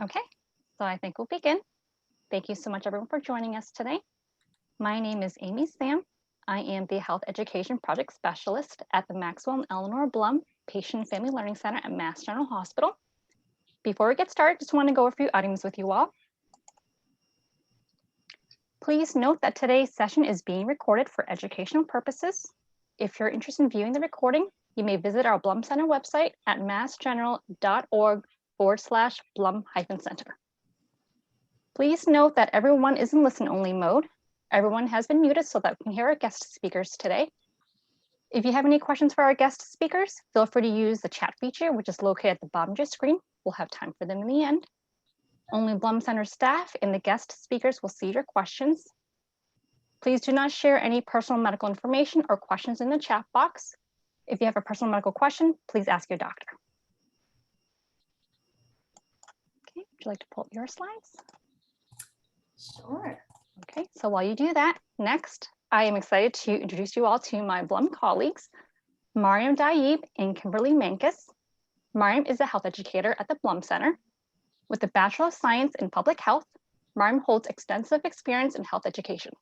Okay, so I think we'll begin. Thank you so much, everyone, for joining us today. My name is Amy Sam. I am the Health Education Project Specialist at the Maxwell and Eleanor Blum Patient and Family Learning Center at Mass General Hospital. Before we get started, just want to go over a few items with you all. Please note that today's session is being recorded for educational purposes. If you're interested in viewing the recording, you may visit our Blum Center website at massgeneral.org/Blum-Center. Please note that everyone is in listen-only mode. Everyone has been muted so that we can hear our guest speakers today. If you have any questions for our guest speakers, feel free to use the chat feature, which is located at the bottom of your screen. We'll have time for them in the end. Only Blum Center staff and the guest speakers will see your questions. Please do not share any personal medical information or questions in the chat box. If you have a personal medical question, please ask your doctor. Okay, would you like to pull up your slides? Sure. Okay, so while you do that, next, I am excited to introduce you all to my Blum colleagues, Mariam Daib and Kimberly Mankus. Mariam is a health educator at the Blum Center. With a Bachelor of Science in Public Health, Mariam holds extensive experience in health education.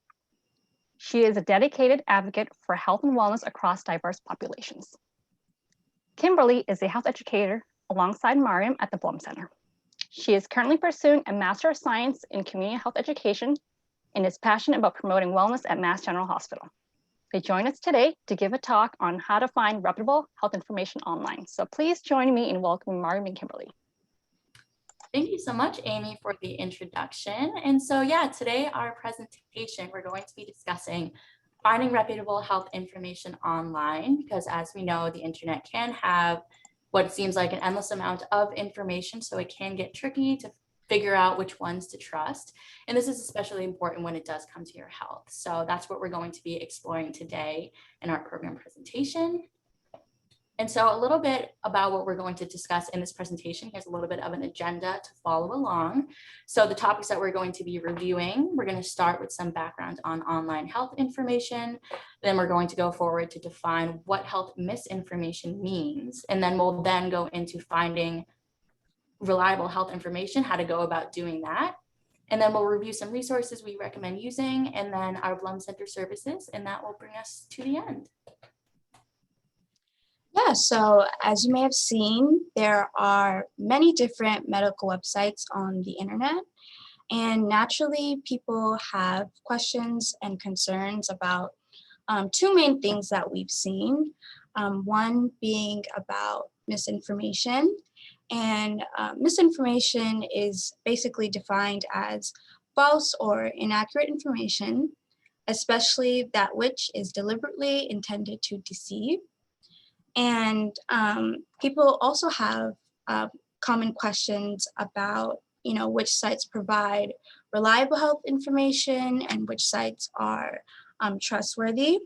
She is a dedicated advocate for health and wellness across diverse populations. Kimberly is a health educator alongside Mariam at the Blum Center. She is currently pursuing a Master of Science in Community Health Education and is passionate about promoting wellness at Mass General Hospital. They join us today to give a talk on how to find reputable health information online. So please join me in welcoming Mariam and Kimberly. Thank you so much, Amy, for the introduction. And so, yeah, today our presentation, we're going to be discussing finding reputable health information online, because as we know, the internet can have what seems like an endless amount of information, so it can get tricky to figure out which ones to trust. And this is especially important when it does come to your health. So that's what we're going to be exploring today in our program presentation. And so a little bit about what we're going to discuss in this presentation. Here's a little bit of an agenda to follow along. So the topics that we're going to be reviewing, we're going to start with some background on online health information. Then we're going to go forward to define what health misinformation means. And then we'll then go into finding reliable health information, how to go about doing that. And then we'll review some resources we recommend using, and then our Blum Center services, and that will bring us to the end. Yeah, so as you may have seen, there are many different medical websites on the internet, and naturally people have questions and concerns about two main things that we've seen. One being about misinformation, and misinformation is basically defined as false or inaccurate information, especially that which is deliberately intended to deceive. And people also have common questions about, which sites provide reliable health information and which sites are trustworthy.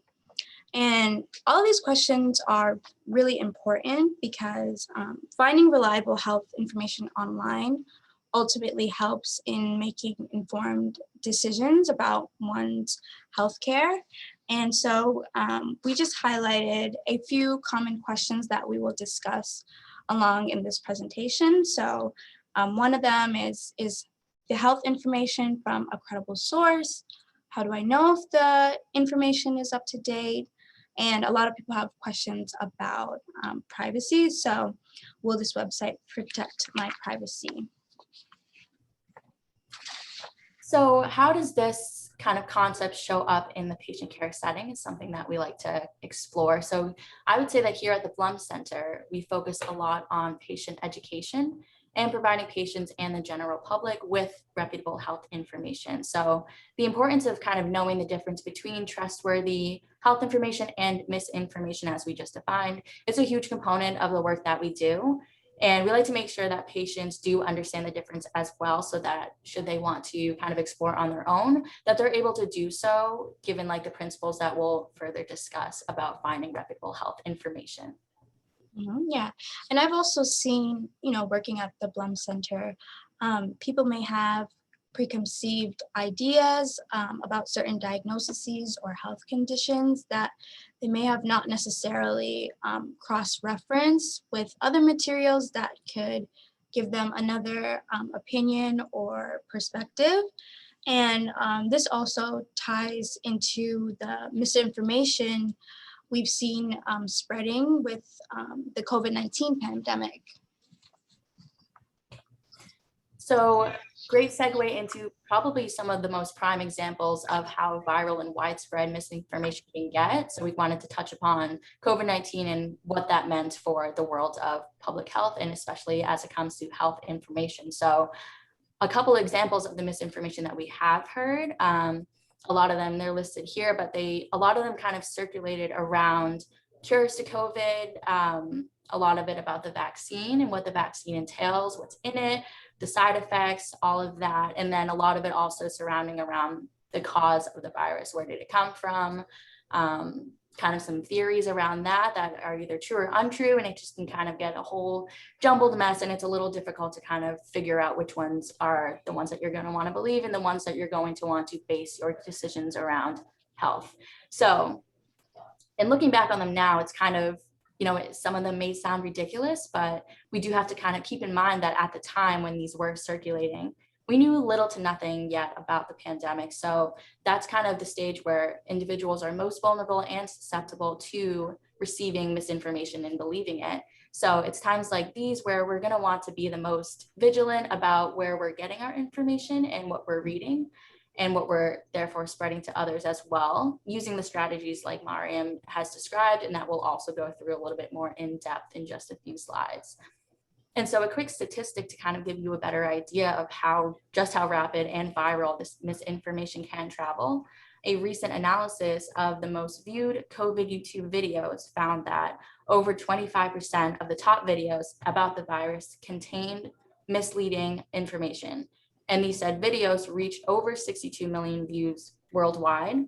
And all of these questions are really important because finding reliable health information online ultimately helps in making informed decisions about one's healthcare. And so we just highlighted a few common questions that we will discuss along in this presentation. So one of them is the health information from a credible source? How do I know if the information is up to date? And a lot of people have questions about privacy. So will this website protect my privacy? So how does this kind of concept show up in the patient care setting is something that we like to explore. So I would say that here at the Blum Center, we focus a lot on patient education and providing patients and the general public with reputable health information. So the importance of kind of knowing the difference between trustworthy health information and misinformation, as we just defined, is a huge component of the work that we do. And we like to make sure that patients do understand the difference as well, so that should they want to kind of explore on their own, that they're able to do so, given like the principles that we'll further discuss about finding reputable health information. Yeah, and I've also seen, working at the Blum Center, people may have preconceived ideas about certain diagnoses or health conditions that they may have not necessarily cross-referenced with other materials that could give them another opinion or perspective. And this also ties into the misinformation we've seen spreading with the COVID-19 pandemic. So great segue into probably some of the most prime examples of how viral and widespread misinformation can get. So we wanted to touch upon COVID-19 and what that meant for the world of public health, and especially as it comes to health information. So a couple of examples of the misinformation that we have heard, a lot of them, they're listed here, but a lot of them kind of circulated around cures to COVID, a lot of it about the vaccine and what the vaccine entails, what's in it, the side effects, all of that. And then a lot of it also surrounding around the cause of the virus. Where did it come from? Kind of some theories around that are either true or untrue, and it just can kind of get a whole jumbled mess, and it's a little difficult to kind of figure out which ones are the ones that you're going to want to believe and the ones that you're going to want to base your decisions around health. So, and looking back on them now, it's kind of, you know, some of them may sound ridiculous, but we do have to kind of keep in mind that at the time when these were circulating, we knew little to nothing yet about the pandemic. So that's kind of the stage where individuals are most vulnerable and susceptible to receiving misinformation and believing it. So it's times like these where we're going to want to be the most vigilant about where we're getting our information and what we're reading, and what we're therefore spreading to others as well, using the strategies like Mariam has described, and that we'll also go through a little bit more in depth in just a few slides. And so a quick statistic to kind of give you a better idea of how rapid and viral this misinformation can travel. A recent analysis of the most viewed COVID YouTube videos found that over 25% of the top videos about the virus contained misleading information. And these said videos reached over 62 million views worldwide.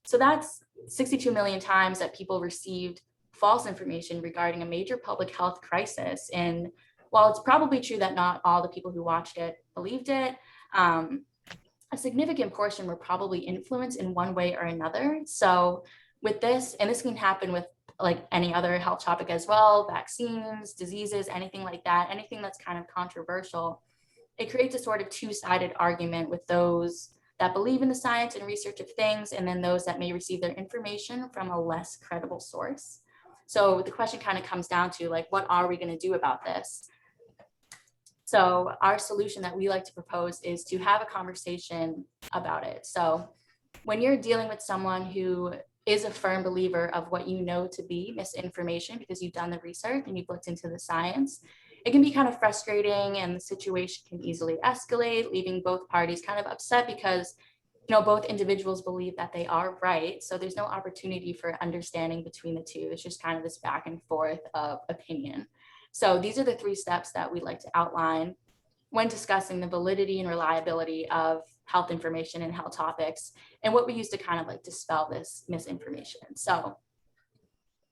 So that's 62 million times that people received false information regarding a major public health crisis. And while it's probably true that not all the people who watched it believed it, a significant portion were probably influenced in one way or another. So with this, and this can happen with like any other health topic as well, vaccines, diseases, anything like that, anything that's kind of controversial, it creates a sort of two-sided argument with those that believe in the science and research of things, and then those that may receive their information from a less credible source. So the question kind of comes down to like, what are we going to do about this? So our solution that we like to propose is to have a conversation about it. So when you're dealing with someone who is a firm believer of what you know to be misinformation because you've done the research and you've looked into the science, it can be kind of frustrating, and the situation can easily escalate, leaving both parties kind of upset because, you know, both individuals believe that they are right. So there's no opportunity for understanding between the two. It's just kind of this back and forth of opinion. So these are the 3 steps that we like to outline when discussing the validity and reliability of health information and health topics, and what we use to kind of like dispel this misinformation. So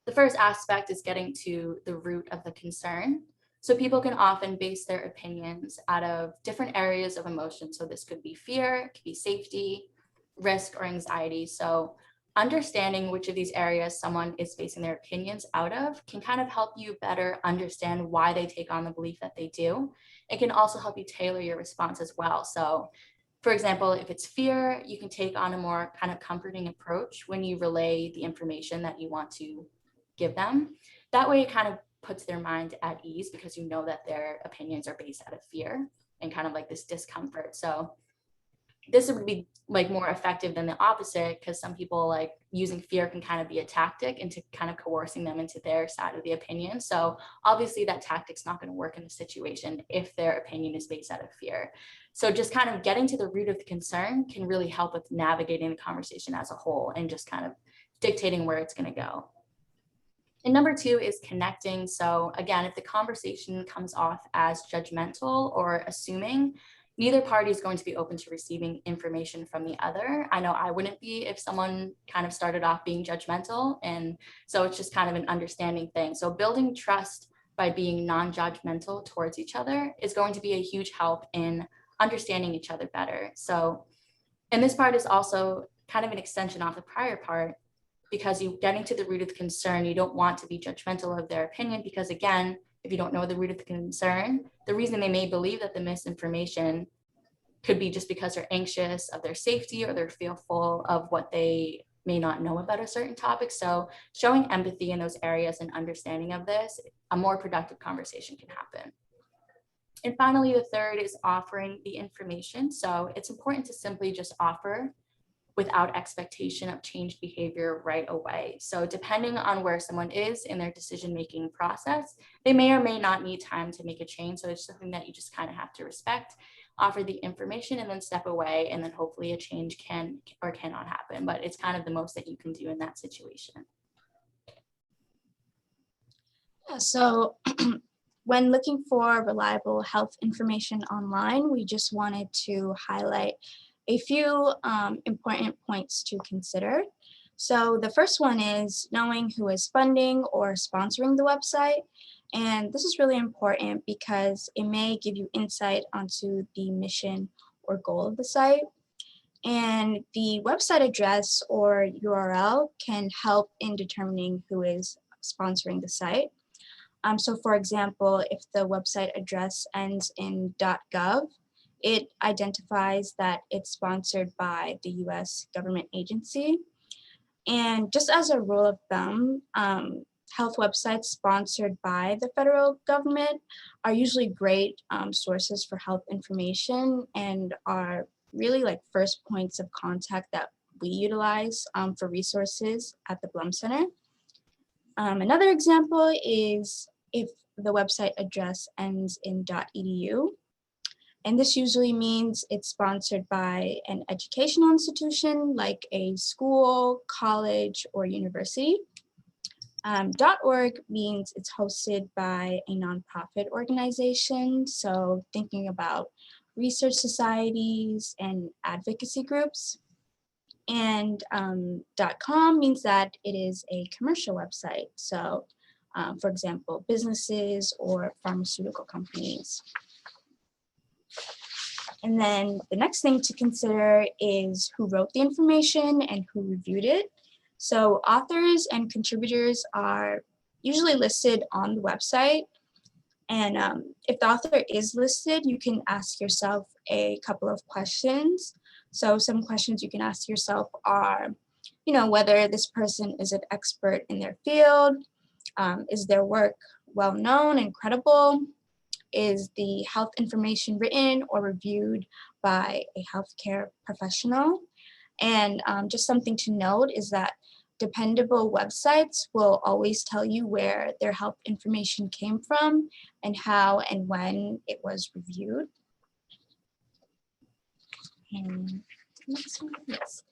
the first aspect is getting to the root of the concern. So people can often base their opinions out of different areas of emotion. So this could be fear, it could be safety, risk, or anxiety. So understanding which of these areas someone is basing their opinions out of can kind of help you better understand why they take on the belief that they do. It can also help you tailor your response as well. So for example, if it's fear, you can take on a more kind of comforting approach when you relay the information that you want to give them. That way it kind of puts their mind at ease because you know that their opinions are based out of fear and kind of like this discomfort. So this would be like more effective than the opposite, because some people like using fear can kind of be a tactic into kind of coercing them into their side of the opinion. So obviously that tactic's not going to work in the situation if their opinion is based out of fear. So just kind of getting to the root of the concern can really help with navigating the conversation as a whole and just kind of dictating where it's going to go. And number 2 is connecting. So again, if the conversation comes off as judgmental or assuming, neither party is going to be open to receiving information from the other. I know I wouldn't be if someone kind of started off being judgmental. And so it's just kind of an understanding thing. So building trust by being non-judgmental towards each other is going to be a huge help in understanding each other better. So, and this part is also kind of an extension off the prior part, because you getting to the root of the concern, you don't want to be judgmental of their opinion, because again, if you don't know the root of the concern, the reason they may believe that the misinformation could be just because they're anxious of their safety or they're fearful of what they may not know about a certain topic. So showing empathy in those areas and understanding of this, a more productive conversation can happen. And finally, the third is offering the information. So it's important to simply just offer without expectation of changed behavior right away. So depending on where someone is in their decision-making process, they may or may not need time to make a change. So it's something that you just kind of have to respect, offer the information, and then step away, and then hopefully a change can or cannot happen. But it's kind of the most that you can do in that situation. Yeah, so when looking for reliable health information online, we just wanted to highlight a few important points to consider. So the first one is knowing who is funding or sponsoring the website. And this is really important because it may give you insight onto the mission or goal of the site. And the website address or URL can help in determining who is sponsoring the site. So for example, if the website address ends in .gov, it identifies that it's sponsored by the US government agency. And just as a rule of thumb, health websites sponsored by the federal government are usually great sources for health information and are really like first points of contact that we utilize for resources at the Blum Center. Another example is if the website address ends in .edu. And this usually means it's sponsored by an educational institution like a school, college, or university. .org means it's hosted by a nonprofit organization. So thinking about research societies and advocacy groups. And .com means that it is a commercial website. So for example, businesses or pharmaceutical companies. And then the next thing to consider is who wrote the information and who reviewed it. So authors and contributors are usually listed on the website. And if the author is listed, you can ask yourself a couple of questions. So some questions you can ask yourself are, whether this person is an expert in their field, is their work well known and credible? Is the health information written or reviewed by a healthcare professional? And just something to note is that dependable websites will always tell you where their health information came from and how and when it was reviewed. And next one, yes.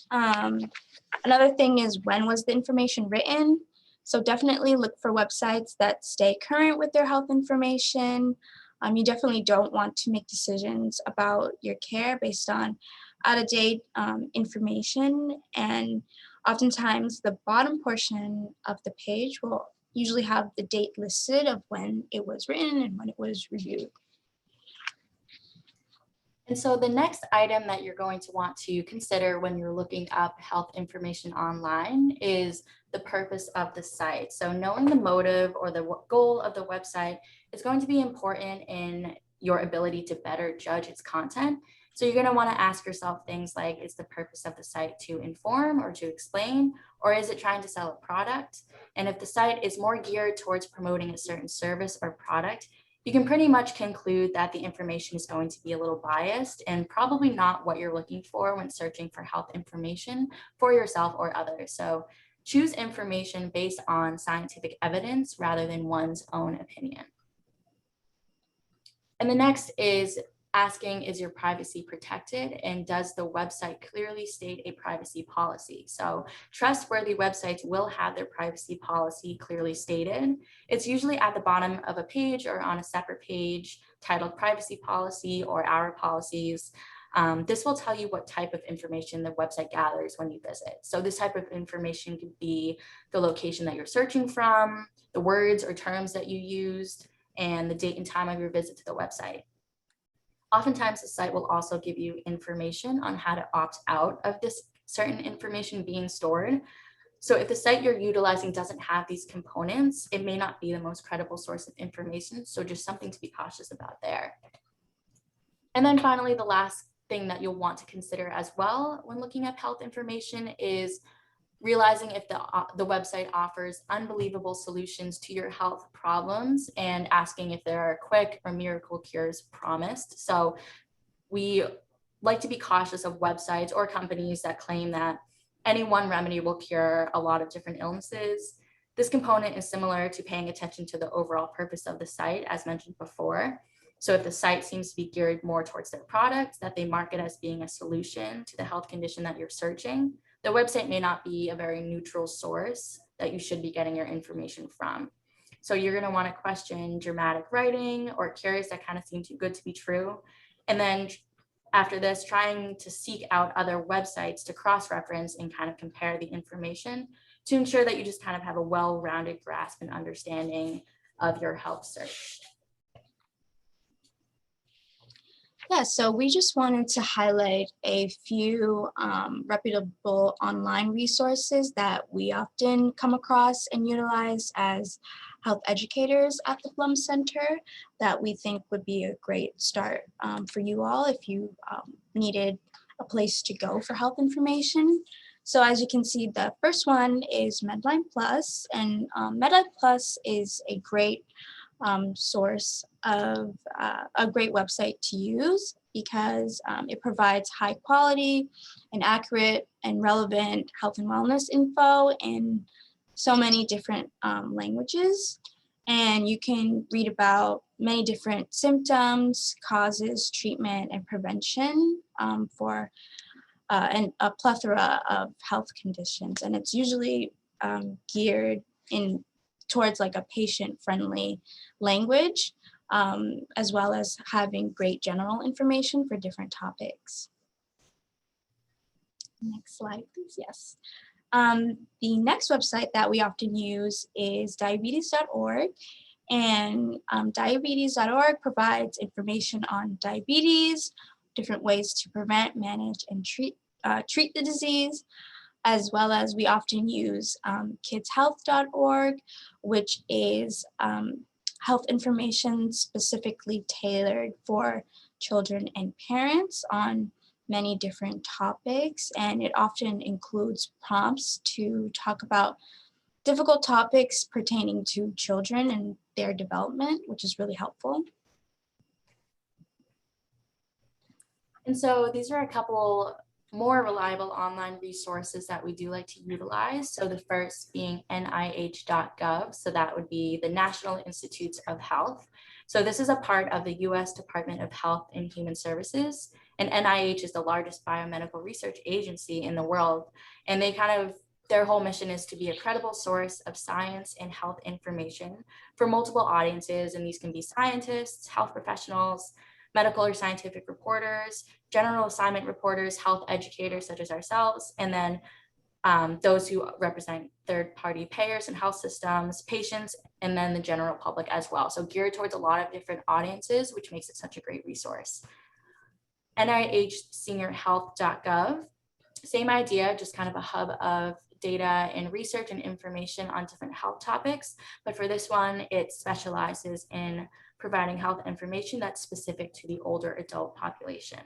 Another thing is, when was the information written? So definitely look for websites that stay current with their health information. You definitely don't want to make decisions about your care based on out-of-date information. And oftentimes the bottom portion of the page will usually have the date listed of when it was written and when it was reviewed. And so the next item that you're going to want to consider when you're looking up health information online is the purpose of the site. So knowing the motive or the goal of the website is going to be important in your ability to better judge its content. So you're going to want to ask yourself things like, is the purpose of the site to inform or to explain, or is it trying to sell a product? And if the site is more geared towards promoting a certain service or product, you can pretty much conclude that the information is going to be a little biased and probably not what you're looking for when searching for health information for yourself or others. So choose information based on scientific evidence rather than one's own opinion. And the next is asking, is your privacy protected? And does the website clearly state a privacy policy? So trustworthy websites will have their privacy policy clearly stated. It's usually at the bottom of a page or on a separate page titled privacy policy or our policies. This will tell you what type of information the website gathers when you visit. So this type of information could be the location that you're searching from, the words or terms that you used, and the date and time of your visit to the website. Oftentimes, the site will also give you information on how to opt out of this certain information being stored. So if the site you're utilizing doesn't have these components, it may not be the most credible source of information. So just something to be cautious about there. And then finally, the last thing that you'll want to consider as well when looking at health information is realizing if the website offers unbelievable solutions to your health problems and asking if there are quick or miracle cures promised. So we like to be cautious of websites or companies that claim that any one remedy will cure a lot of different illnesses. This component is similar to paying attention to the overall purpose of the site, as mentioned before. So if the site seems to be geared more towards their product that they market as being a solution to the health condition that you're searching, the website may not be a very neutral source that you should be getting your information from. So you're going to want to question dramatic writing or cures that kind of seem too good to be true. And then after this, trying to seek out other websites to cross-reference and kind of compare the information to ensure that you just kind of have a well-rounded grasp and understanding of your health search. Yeah, so we just wanted to highlight a few reputable online resources that we often come across and utilize as health educators at the Blum Center that we think would be a great start for you all if you needed a place to go for health information. So as you can see, the first one is Medline Plus, and Medline Plus is a great source of a great website to use because it provides high quality and accurate and relevant health and wellness info in so many different languages. And you can read about many different symptoms, causes, treatment, and prevention for a plethora of health conditions. And it's usually geared towards like a patient-friendly language, as well as having great general information for different topics. Next slide, please. Yes. The next website that we often use is Diabetesorg. And Diabetesorg provides information on diabetes, different ways to prevent, manage, and treat the disease, as well as we often use kidshealth.org, which is health information specifically tailored for children and parents on many different topics. And it often includes prompts to talk about difficult topics pertaining to children and their development, which is really helpful. And so these are a couple more reliable online resources that we do like to utilize. So the first being nih.gov. So that would be the National Institutes of Health. So this is a part of the US Department of Health and Human Services. And NIH is the largest biomedical research agency in the world. And their whole mission is to be a credible source of science and health information for multiple audiences. And these can be scientists, health professionals, medical or scientific reporters, general assignment reporters, health educators such as ourselves, and then those who represent third-party payers and health systems, patients, and then the general public as well. So geared towards a lot of different audiences, which makes it such a great resource. NIHseniorhealth.gov, same idea, just kind of a hub of data and research and information on different health topics. But for this one, it specializes in providing health information that's specific to the older adult population.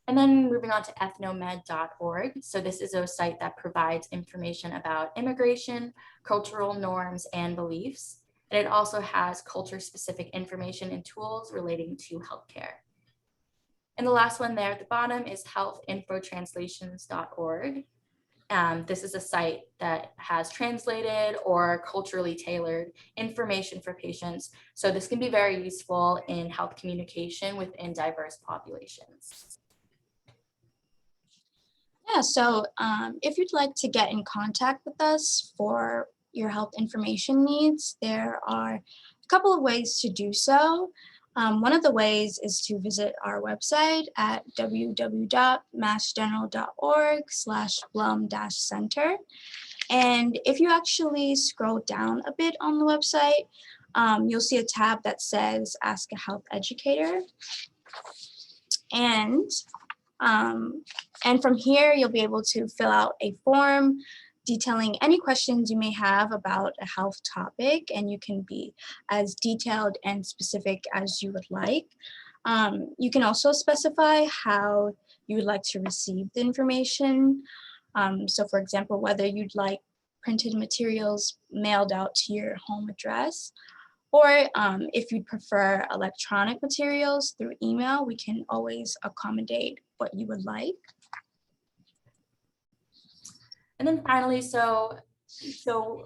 And then moving on to ethnomed.org. So this is a site that provides information about immigration, cultural norms, and beliefs. And it also has culture-specific information and tools relating to healthcare. And the last one there at the bottom is healthinfotranslations.org. This is a site that has translated or culturally tailored information for patients. So this can be very useful in health communication within diverse populations. Yeah, so if you'd like to get in contact with us for your health information needs, there are a couple of ways to do so. One of the ways is to visit our website at www.massgeneral.org/Blum-Center. And if you actually scroll down a bit on the website, you'll see a tab that says Ask a Health Educator. And from here, you'll be able to fill out a form detailing any questions you may have about a health topic, and you can be as detailed and specific as you would like. You can also specify how you would like to receive the information. So for example, whether you'd like printed materials mailed out to your home address, or if you'd prefer electronic materials through email, we can always accommodate what you would like. And then finally, so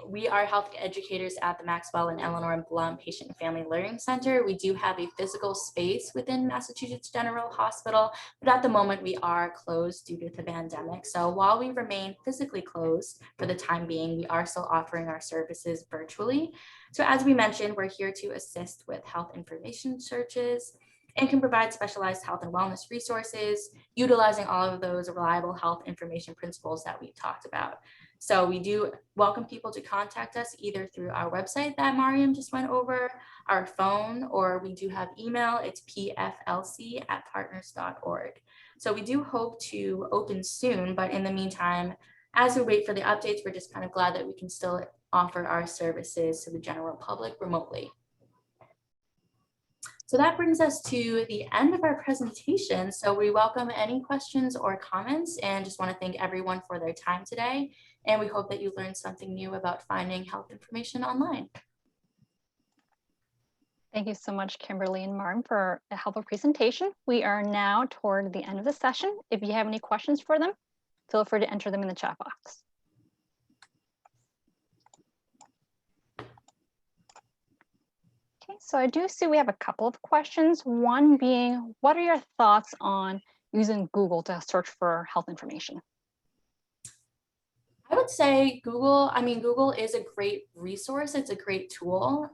we are health educators at the Maxwell and Eleanor and Blum Patient and Family Learning Center. We do have a physical space within Massachusetts General Hospital, but at the moment we are closed due to the pandemic. So while we remain physically closed for the time being, we are still offering our services virtually. So as we mentioned, we're here to assist with health information searches and can provide specialized health and wellness resources, utilizing all of those reliable health information principles that we've talked about. So we do welcome people to contact us either through our website that Mariam just went over, our phone, or we do have email. It's pflc@partners.org. So we do hope to open soon, but in the meantime, as we wait for the updates, we're just kind of glad that we can still offer our services to the general public remotely. So that brings us to the end of our presentation. So we welcome any questions or comments and just want to thank everyone for their time today. And we hope that you learned something new about finding health information online. Thank you so much, Kimberly and Martin, for a helpful presentation. We are now toward the end of the session. If you have any questions for them, feel free to enter them in the chat box. Okay, so I do see we have a couple of questions. One being, what are your thoughts on using Google to search for health information? I would say Google is a great resource. It's a great tool.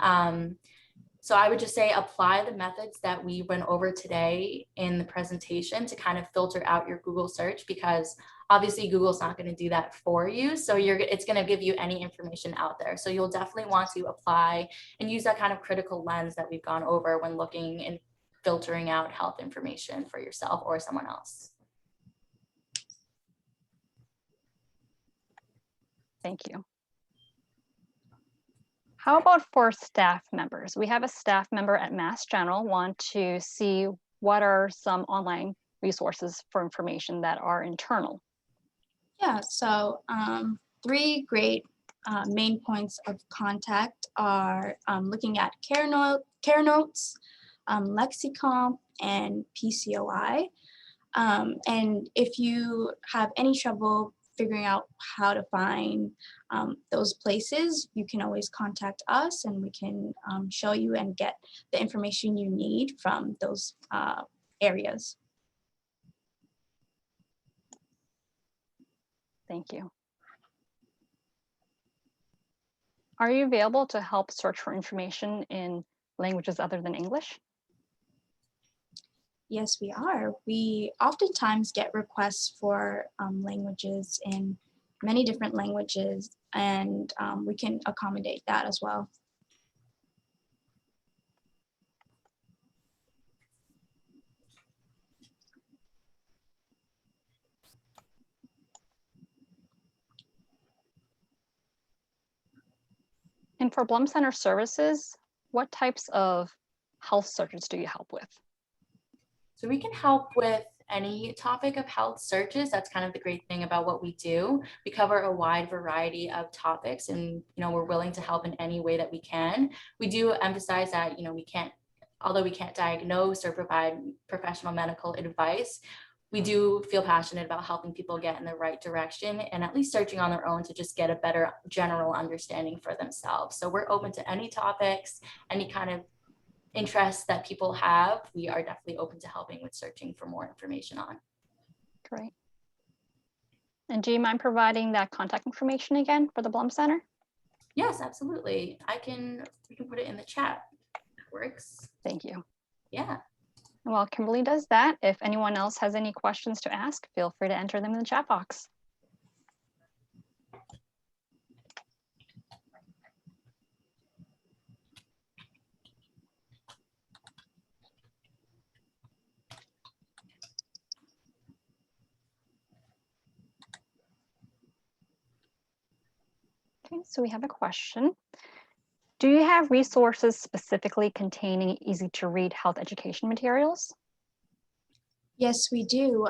So I would just say apply the methods that we went over today in the presentation to kind of filter out your Google search, because obviously Google's not going to do that for you. So it's going to give you any information out there. So you'll definitely want to apply and use that kind of critical lens that we've gone over when looking and filtering out health information for yourself or someone else. Thank you. How about for staff members? We have a staff member at Mass General want to see what are some online resources for information that are internal. Yeah, so 3 great main points of contact are looking at care notes, Lexicomp, and PCOI. And if you have any trouble figuring out how to find those places, you can always contact us and we can show you and get the information you need from those areas. Thank you. Are you available to help search for information in languages other than English? Yes, we are. We oftentimes get requests for languages in many different languages, and we can accommodate that as well. And for Blum Center services, what types of health searches do you help with? So we can help with any topic of health searches. That's kind of the great thing about what we do. We cover a wide variety of topics, and we're willing to help in any way that we can. We do emphasize that although we can't diagnose or provide professional medical advice, we do feel passionate about helping people get in the right direction and at least searching on their own to just get a better general understanding for themselves. So we're open to any topics, any kind of interests that people have. We are definitely open to helping with searching for more information on. Great. And do you mind providing that contact information again for the Blum Center? Yes, absolutely. We can put it in the chat. That works. Thank you. Yeah. While Kimberly does that, if anyone else has any questions to ask, feel free to enter them in the chat box. Okay, so we have a question. Do you have resources specifically containing easy to read health education materials? Yes, we do.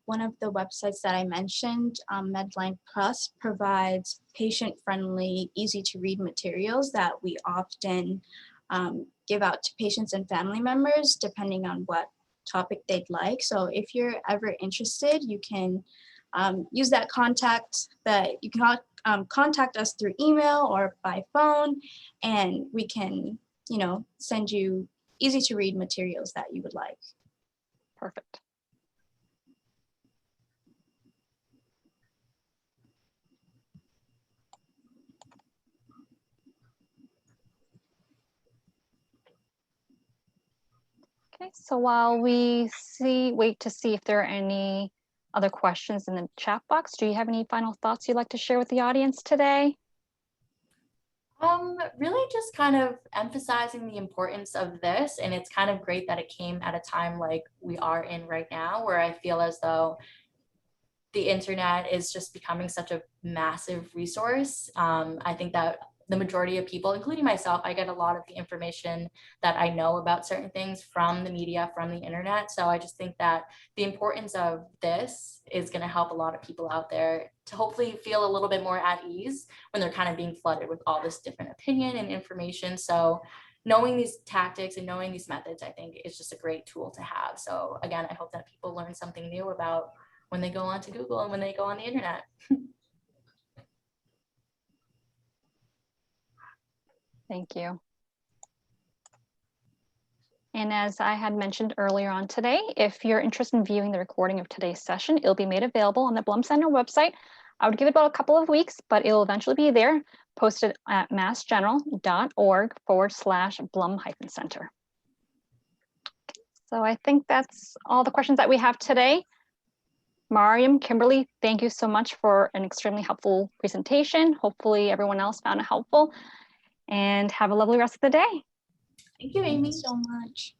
One of the websites that I mentioned, Medline Plus, provides patient-friendly, easy-to-read materials that we often give out to patients and family members, depending on what topic they'd like. So if you're ever interested, you can use that contact that you can contact us through email or by phone, and we can, send you easy-to-read materials that you would like. Perfect. Okay, so while we wait to see if there are any other questions in the chat box, do you have any final thoughts you'd like to share with the audience today? Really just kind of emphasizing the importance of this, and it's kind of great that it came at a time like we are in right now, where I feel as though the internet is just becoming such a massive resource. I think that the majority of people, including myself, I get a lot of the information that I know about certain things from the media, from the internet. So I just think that the importance of this is going to help a lot of people out there to hopefully feel a little bit more at ease when they're kind of being flooded with all this different opinion and information. So knowing these tactics and knowing these methods, I think is just a great tool to have. So again, I hope that people learn something new about when they go onto Google and when they go on the internet. Thank you. And as I had mentioned earlier on today, if you're interested in viewing the recording of today's session, it'll be made available on the Blum Center website. I would give it about a couple of weeks, but it'll eventually be there, posted at massgeneral.org/Blum-Center. So I think that's all the questions that we have today. Mariam, Kimberly, thank you so much for an extremely helpful presentation. Hopefully everyone else found it helpful, and have a lovely rest of the day. Thank you, Amy. Thank you so much.